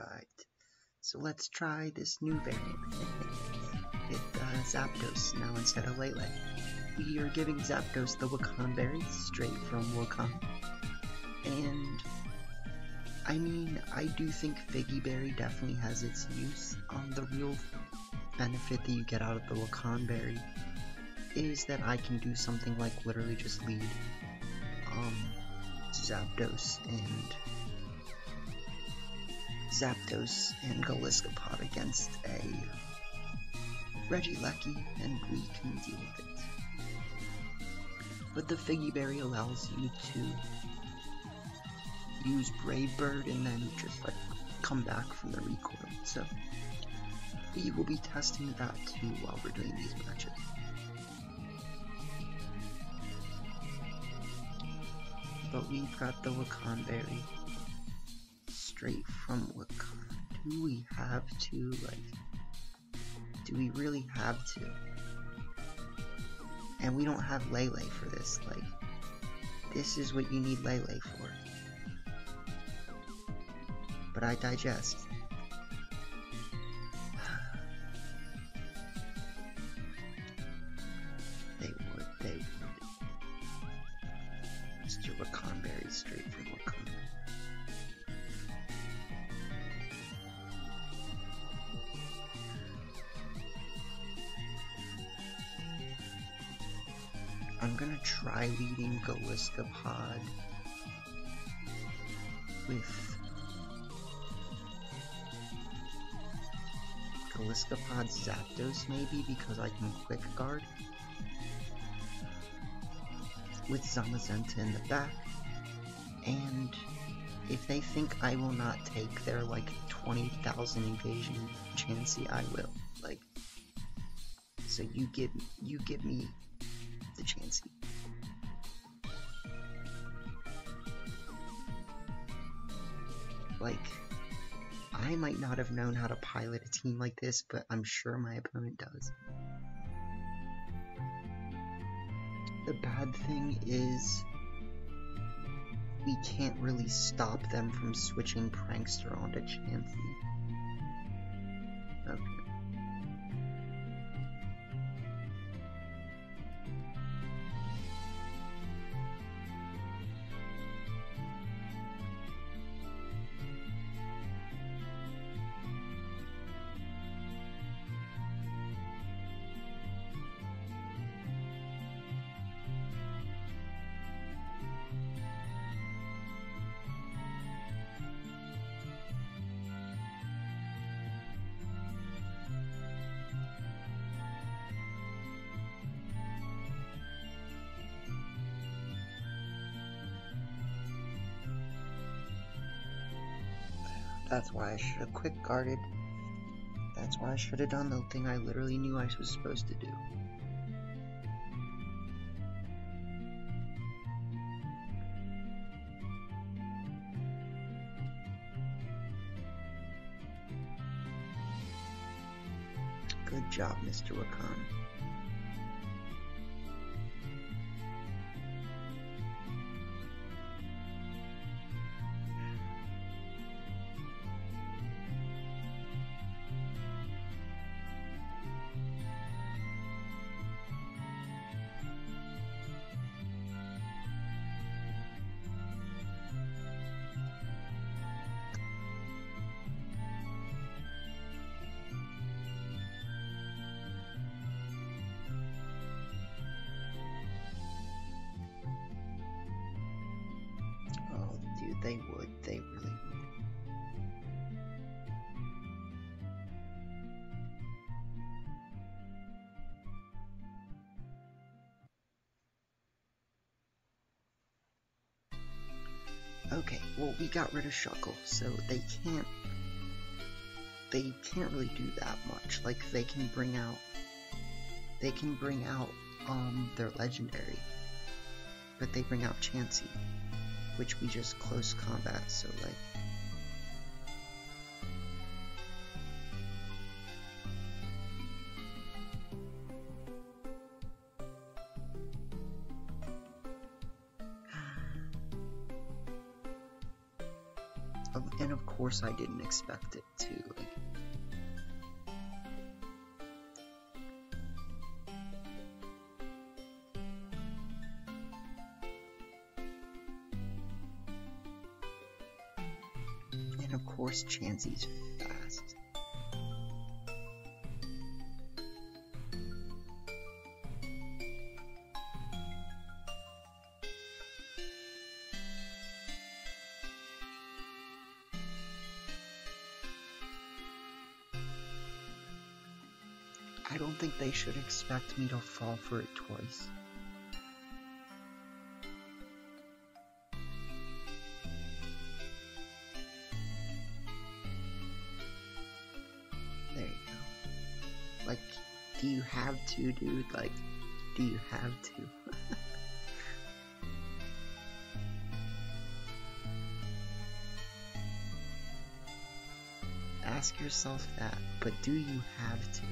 Alright, so let's try this new variant with Zapdos now instead of Lele. We are giving Zapdos the Wakan berry straight from Wakan. And I mean, I do think Figgy Berry definitely has its use. The real benefit that you get out of the Wakan berry is that I can do something like literally just lead Zapdos and Goliskopod against a Regieleki, and we can deal with it. But the Figgy Berry allows you to use Brave Bird and then just like come back from the recoil. So we will be testing that too while we're doing these matches. But we've got the Wakan berry straight from Wakan. Do we have to, do we really have to? And we don't have Lele for this, this is what you need Lele for. But I digest. They would. Mr. Wakan berry straight from Wakan. I'm gonna try leading Goliskopod with Goliskopod's Zapdos maybe, because I can quick guard with Zamazenta in the back. And if they think I will not take their 20,000 invasion Chansey, I will. So you give me the Chansey. I might not have known how to pilot a team like this, but I'm sure my opponent does. The bad thing is we can't really stop them from switching Prankster onto Chansey. Okay. That's why I should have quick guarded. That's why I should have done the thing I literally knew I was supposed to do. Good job, Mr. Wakan. They would, they really would. Okay, well, we got rid of Shuckle, so they can't really do that much. They can bring out their legendary, but they bring out Chansey, which we just close combat, so And of course I didn't expect it to, like... And of course Chansey's fast. I don't think they should expect me to fall for it twice. There you go. Like, do you have to, dude? Like, do you have to? Ask yourself that, but do you have to?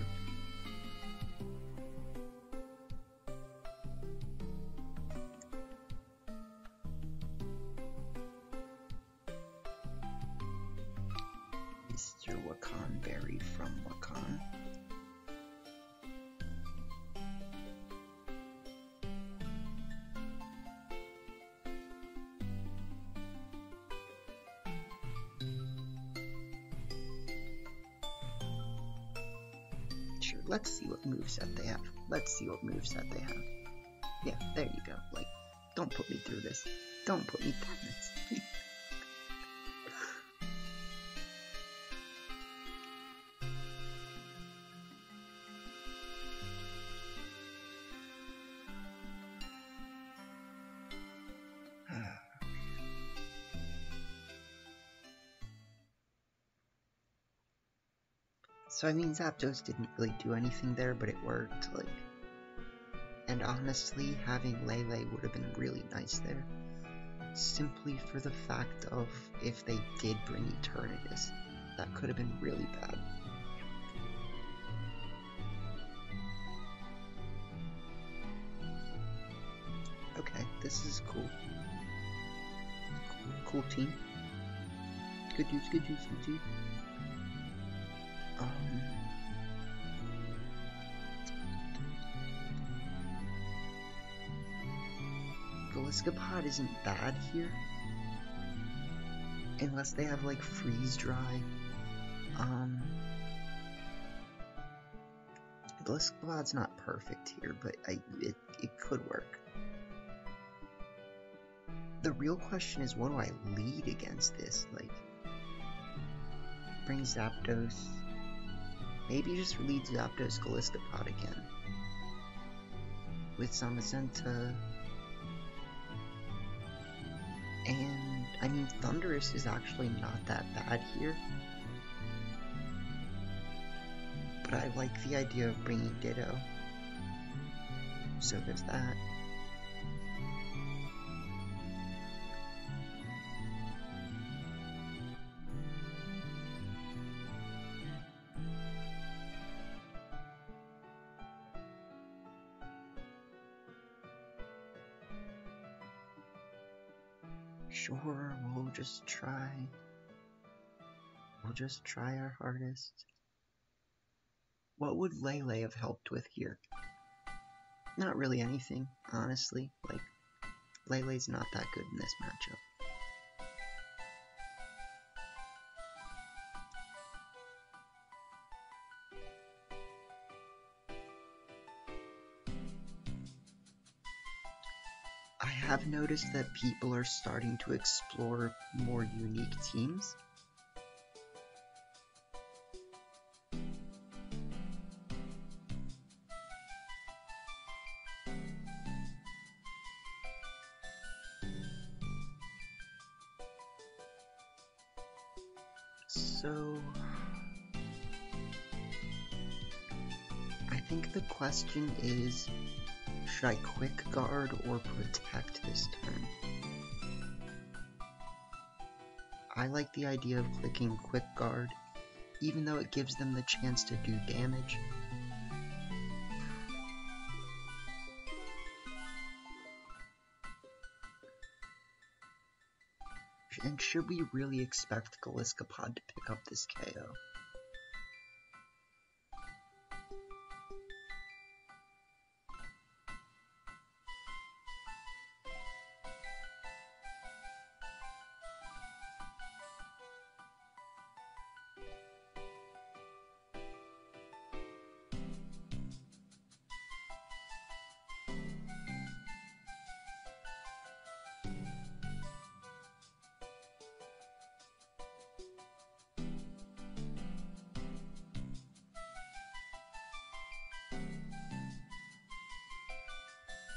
Mr. Wakan Berry from Wakan. Sure, let's see what moveset they have. Let's see what moveset they have. Yeah, there you go. Like, don't put me through this. Don't put me through this. So I mean, Zapdos didn't really do anything there, but it worked, like... And honestly, having Lele would have been really nice there. Simply for the fact of, if they did bring Eternatus, that could have been really bad. Okay, this is cool. Cool team. Good dudes, good dudes, good dudes. Galiskapod isn't bad here. Unless they have, like, Freeze Dry. Galiskapod's not perfect here, but it could work. The real question is, what do I lead against this? Like, bring Zapdos. Maybe just lead Zapdos Galiskapod again. With Zamazenta. And, I mean, Thundurus is actually not that bad here. But I like the idea of bringing Ditto. So there's that. Sure, we'll just try. We'll just try our hardest. What would Lele have helped with here? Not really anything, honestly. Like, Lele's not that good in this matchup. I have noticed that people are starting to explore more unique teams. So, I think the question is, should I quick guard or protect this turn? I like the idea of clicking quick guard, even though it gives them the chance to do damage. And should we really expect Galiskapod to pick up this KO?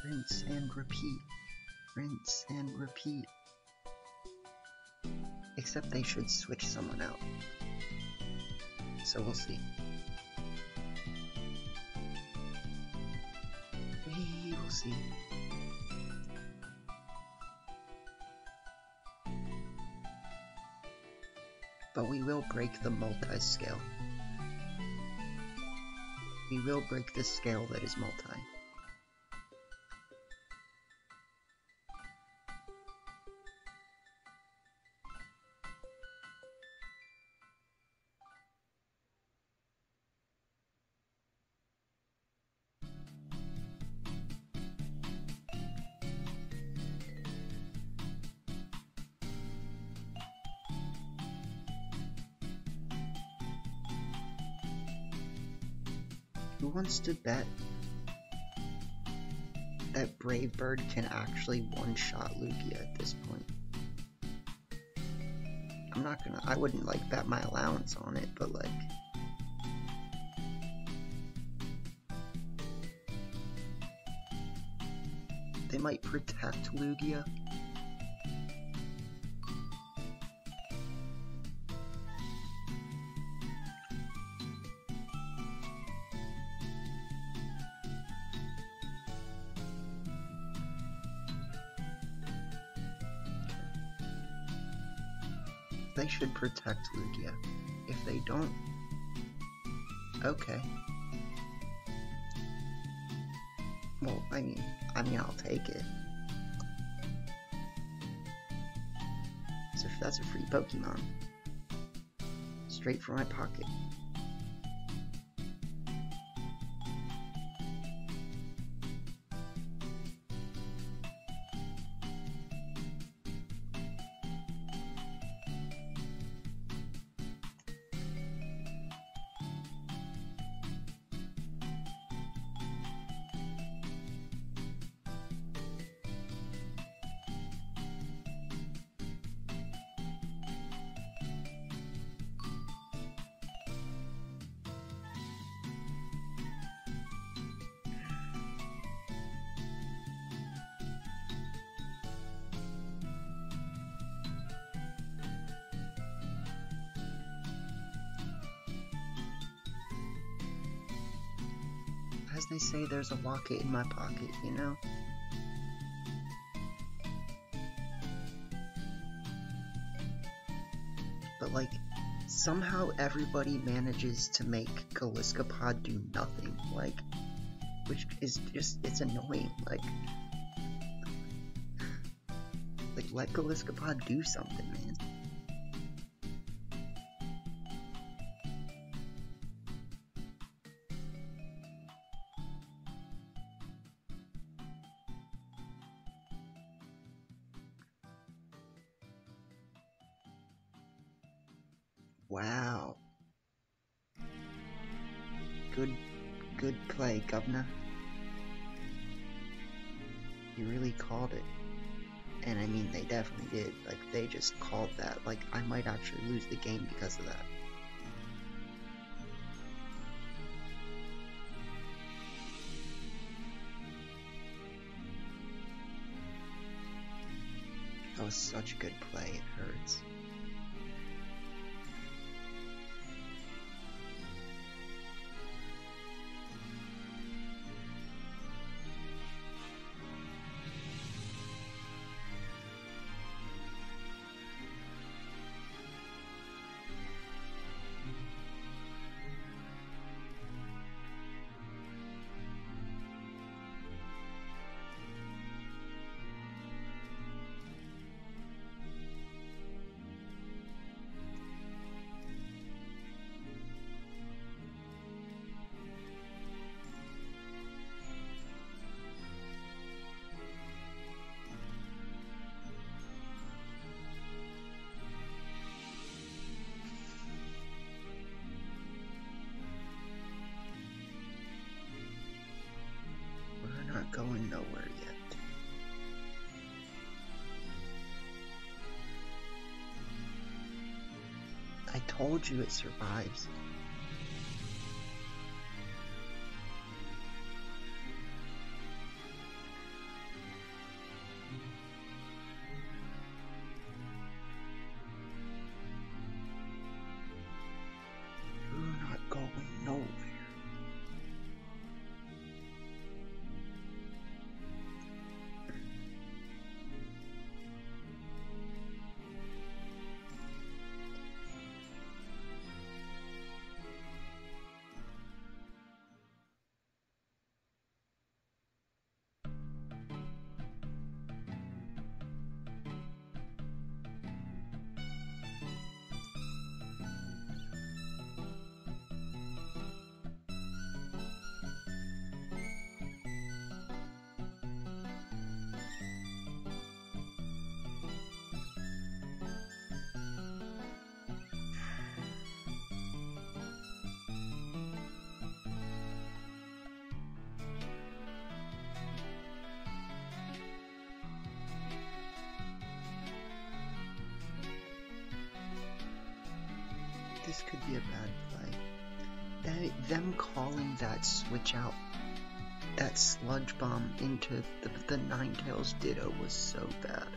Rinse and repeat. Rinse and repeat. Except they should switch someone out. So we'll see. We will see. But we will break the multi-scale. We will break this scale that is multi. Who wants to bet that Brave Bird can actually one-shot Lugia at this point? I'm not gonna, I wouldn't like bet my allowance on it, but like, they might protect Lugia. They should protect Lugia. If they don't, okay. Well, I mean, I'll take it. So if that's a free Pokemon, straight from my pocket. As they say, there's a locket in my pocket, you know? But like, somehow everybody manages to make Galiskapod do nothing, like, which is just, it's annoying, like, let Galiskapod do something, man. Wow. Good play, Governor. You really called it. And I mean, they definitely did. Like, they just called that. Like, I might actually lose the game because of that. That was such a good play, it hurts. not going nowhere yet. I told you it survives. You're not going nowhere. This could be a bad play. Them calling that switch out, that sludge bomb into the Ninetales Ditto was so bad.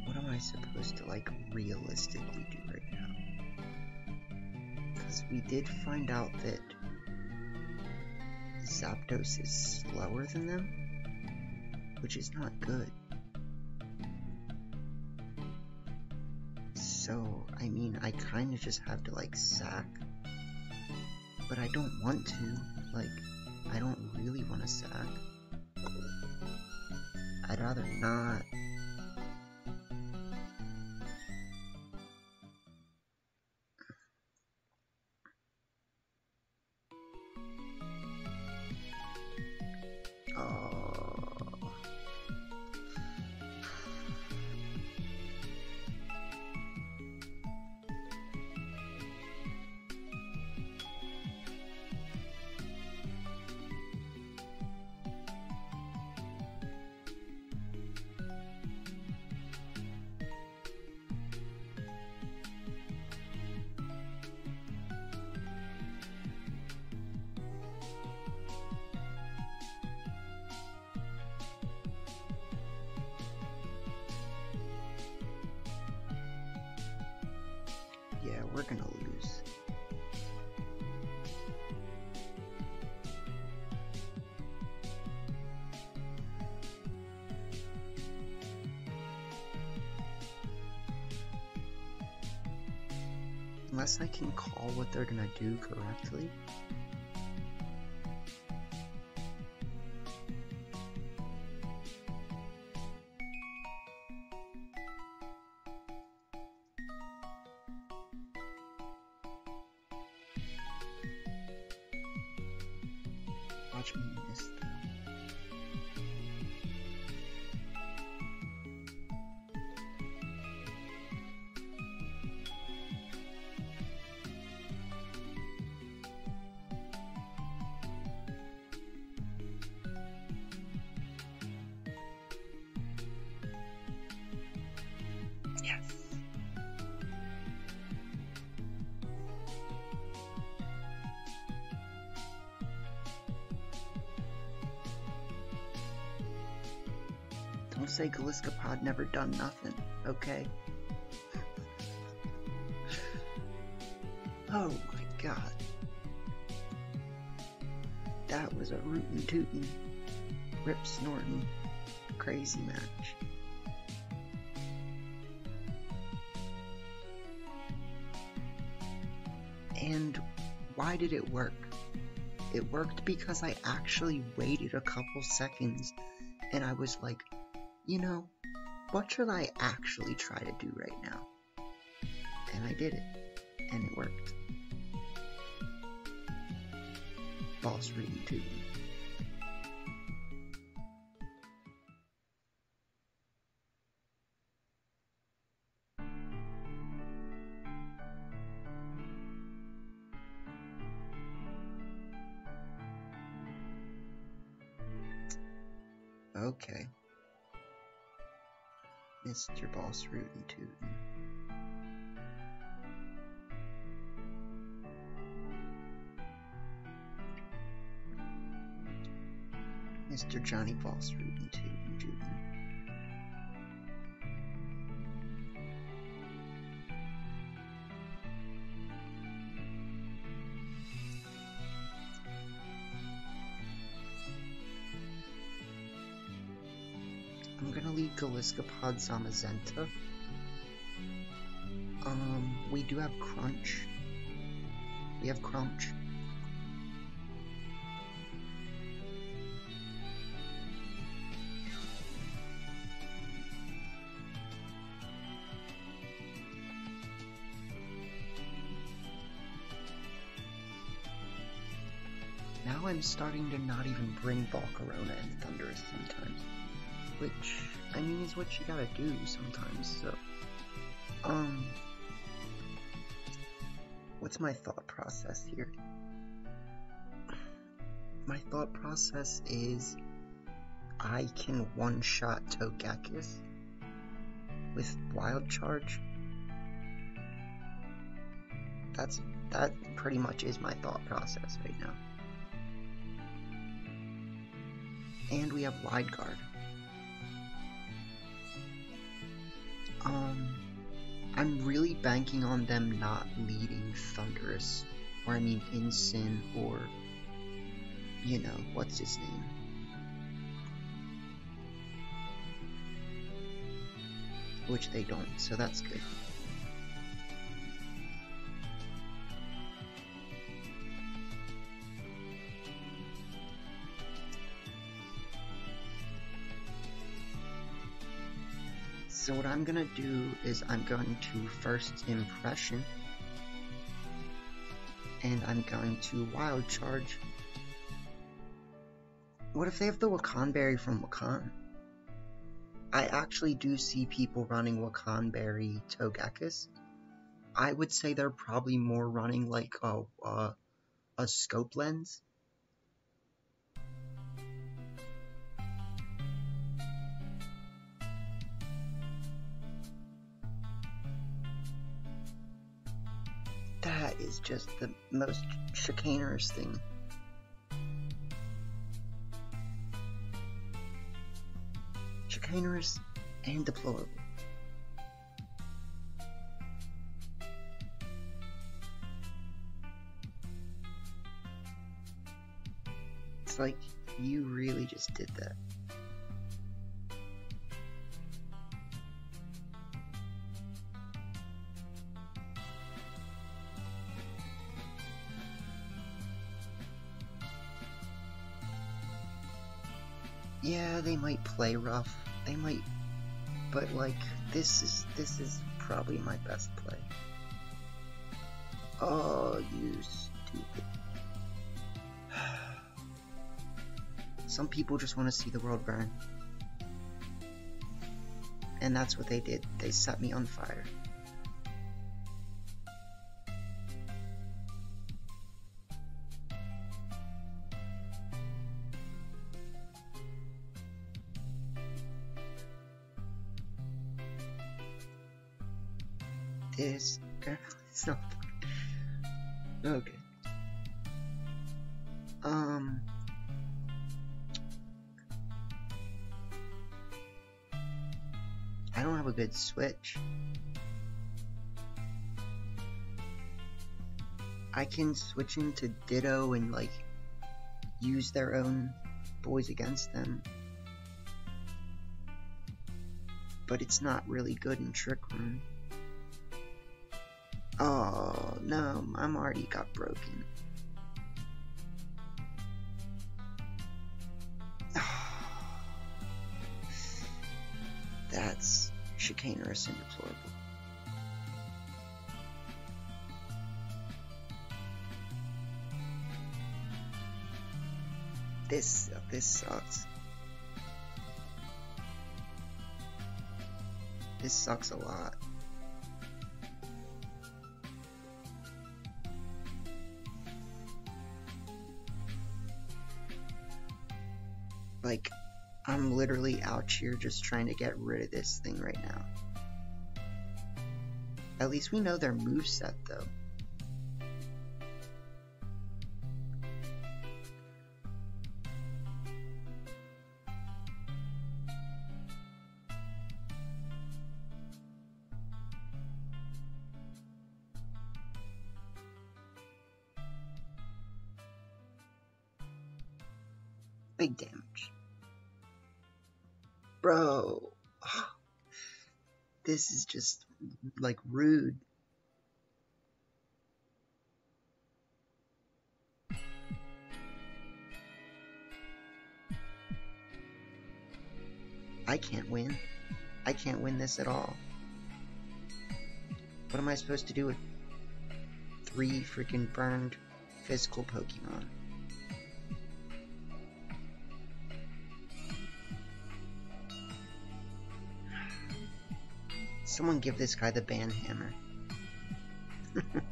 What am I supposed to, like, realistically do right now? Because we did find out that Zapdos is slower than them, which is not good. So, I mean, I kind of just have to, like, sack. But I don't want to. Like, I don't really want to sack. I'd rather not. Yeah, we're gonna lose. Unless I can call what they're gonna do correctly. Watch me miss them. Yes. Don't say Galiskapod never done nothing, okay? Oh my god. That was a rootin' tootin', rip snortin' crazy match. And why did it work? It worked because I actually waited a couple seconds and I was like, you know, what should I actually try to do right now? And I did it, and it worked. Boss really too. Okay. Mr. Boss Rootin' Tootin'. Mr. Johnny Boss Rootin' Tootin' Tootin'. I'm gonna leave Galiskapod Zamazenta. We do have Crunch. We have Crunch. Now I'm starting to not even bring Volcarona and Thunderous sometimes. Which, I mean, is what you gotta do sometimes, so... What's my thought process here? My thought process is... I can one-shot Togekiss with Wild Charge. That pretty much is my thought process right now. And we have Wide Guard. I'm really banking on them not leading Thunderous, or I mean Incin, or, you know, what's his name? Which they don't, so that's good. So what I'm gonna do is I'm going to First Impression, and I'm going to Wild Charge. What if they have the Wakanberry from Wakan? I actually do see people running Wakanberry Togekiss. I would say they're probably more running like a Scope Lens. That is just the most chicanerous thing. Chicanerous and deplorable. It's like, you really just did that. Yeah, they might play rough. They might, but like this is probably my best play. Oh, you stupid. Some people just want to see the world burn. And that's what they did. They set me on fire. This girl is not okay. I don't have a good switch. I can switch into Ditto and like use their own boys against them, but it's not really good in Trick Room. Oh no, I'm already got broken. That's chicanerous and deplorable. This sucks. This sucks a lot. Like, I'm literally out here just trying to get rid of this thing right now. At least we know their moveset, though. Big damage. Bro. This is just, like, rude. I can't win. I can't win this at all. What am I supposed to do with 3 freaking burned physical Pokemon? Someone give this guy the ban hammer.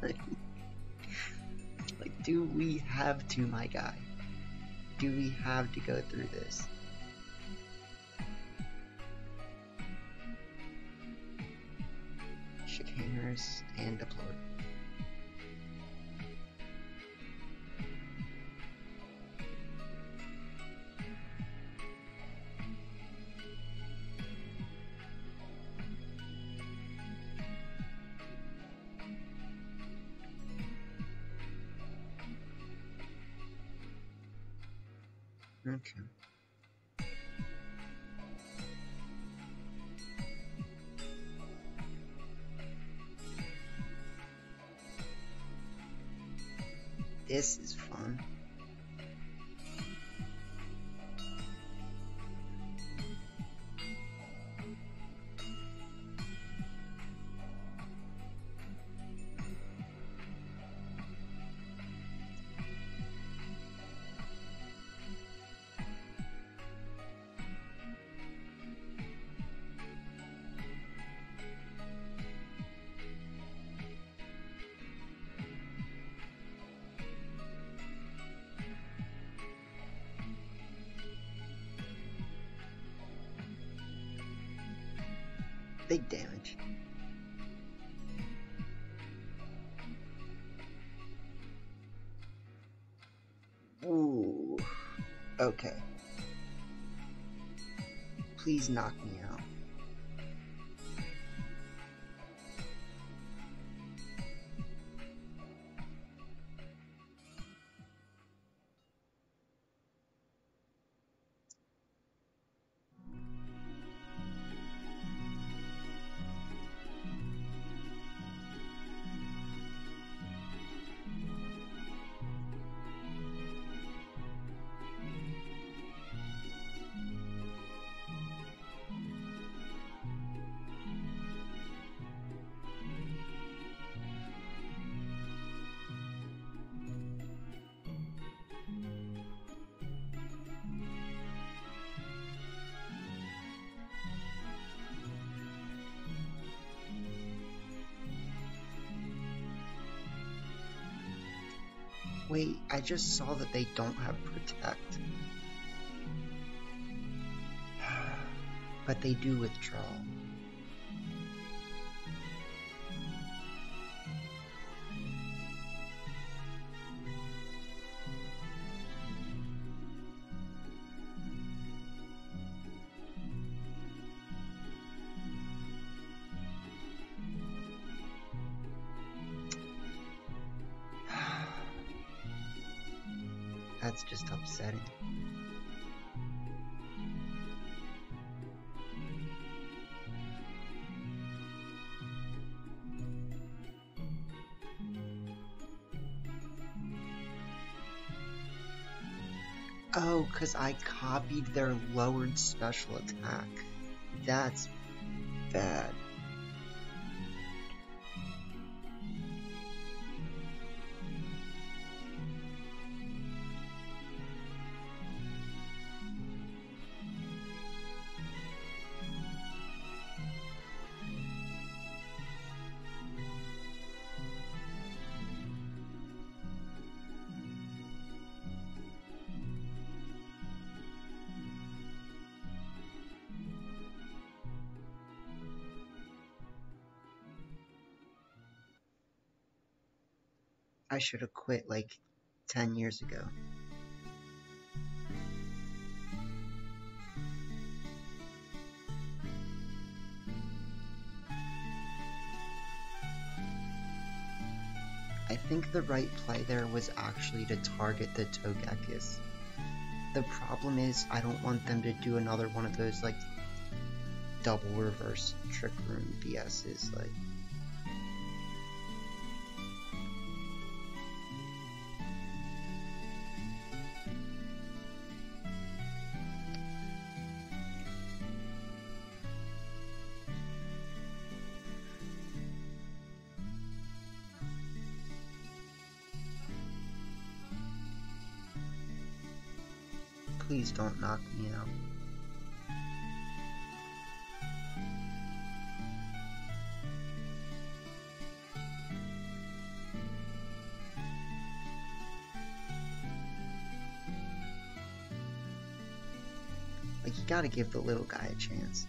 Like, do we have to, my guy? Do we have to go through this? Chicanerous and deplorable. Okay. This is fun. Big damage. Ooh. Okay. Please knock me out. Wait, I just saw that they don't have Protect. But they do Withdraw. That's just upsetting. Oh, 'cause I copied their lowered special attack. That's bad. I should have quit like 10 years ago. I think the right play there was actually to target the Togekiss. The problem is I don't want them to do another one of those like double reverse trick room BS's like. Please don't knock me out. Like, you gotta give the little guy a chance.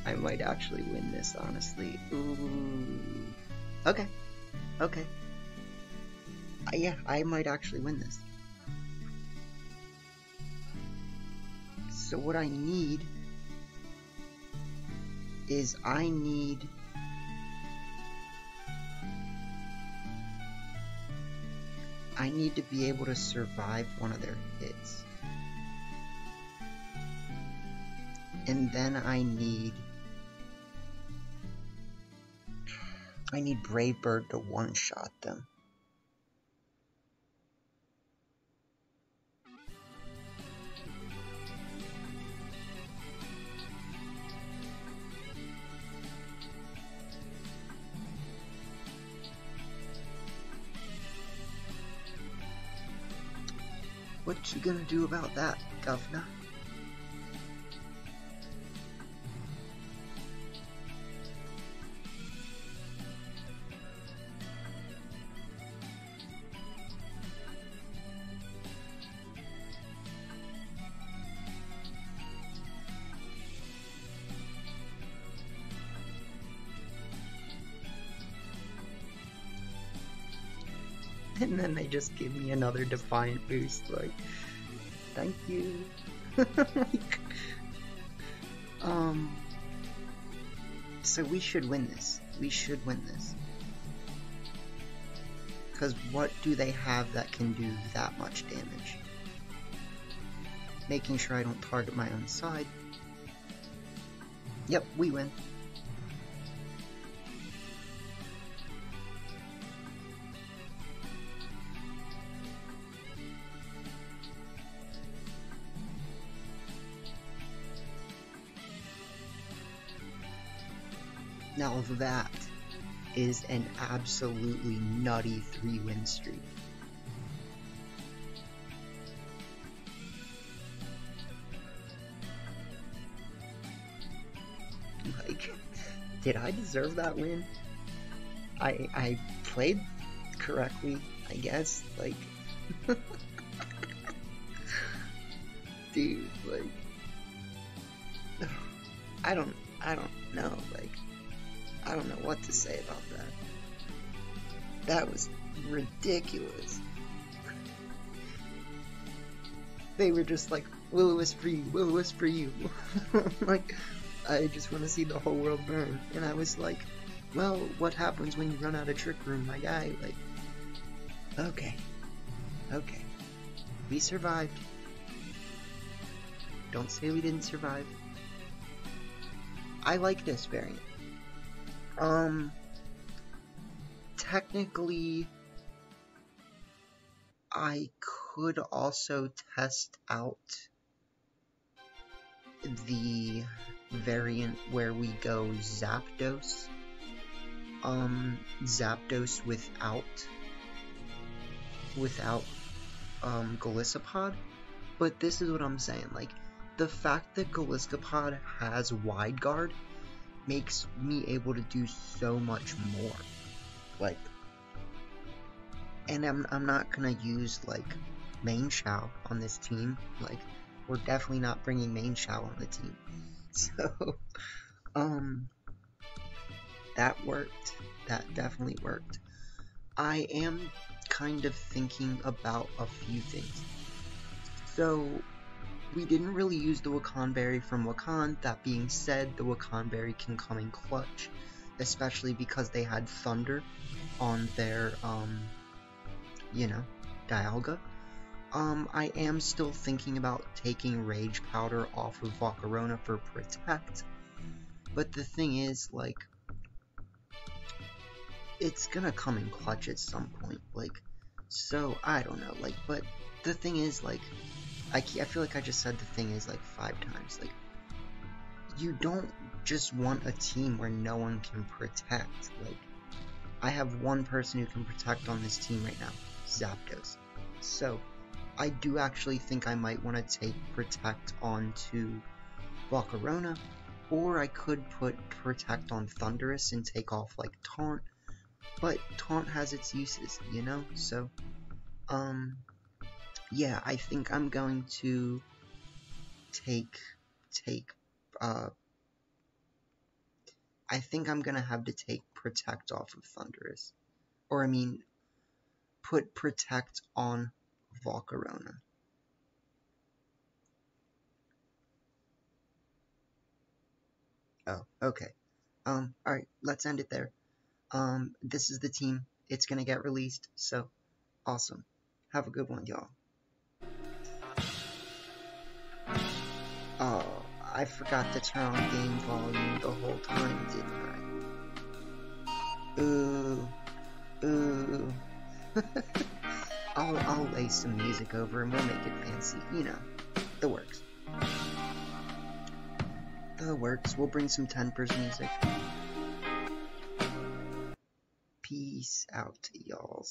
I might actually win this, honestly. Ooh. Okay. Okay. Yeah, I might actually win this. So what I need is I need to be able to survive one of their hits. And then I need Brave Bird to one-shot them. What you gonna do about that, Governor? And then they just give me another Defiant boost, like, thank you. Like, so we should win this. We should win this. Because what do they have that can do that much damage? Making sure I don't target my own side. Yep, we win. Now that is an absolutely nutty 3-win streak. Like, did I deserve that win? I played correctly, I guess, like, dude, like, I don't know, like, I don't know what to say about that. That was ridiculous. They were just like, Will-O-Wisp for you, Will-O-Wisp for you. Like, I just want to see the whole world burn. And I was like, well, what happens when you run out of Trick Room, my guy? Like, okay. We survived. Don't say we didn't survive. I like this variant. Technically, I could also test out the variant where we go Zapdos. Zapdos without Golisopod. But this is what I'm saying, like, the fact that Golisopod has Wide Guard makes me able to do so much more. Like, and I'm not gonna use, like, Main Shao on this team. Like, we're definitely not bringing Main Shao on the team. So, that worked. That definitely worked. I am kind of thinking about a few things. So, we didn't really use the Wakan Berry from Wakan. That being said, the Wakan Berry can come in clutch, especially because they had Thunder on their, Dialga. I am still thinking about taking Rage Powder off of Volcarona for Protect, but the thing is, like, it's gonna come in clutch at some point, like, so, I don't know, like, but the thing is, like, I feel like I just said the thing is, like, 5 times, like, you don't just want a team where no one can protect, like, I have one person who can protect on this team right now, Zapdos, so, I do actually think I might want to take Protect onto Volcarona, or I could put Protect on Thundurus and take off, like, Taunt, but Taunt has its uses, you know, so, yeah, I think I'm going to I think I'm gonna have to take Protect off of Thundurus, or I mean, put Protect on Volcarona. Oh, okay. Alright, let's end it there. This is the team. It's gonna get released, so awesome. Have a good one, y'all. Oh, I forgot to turn on game volume the whole time, didn't I? Ooh. I'll lay some music over and we'll make it fancy, you know, the works. We'll bring some 10% music. Peace out, y'all.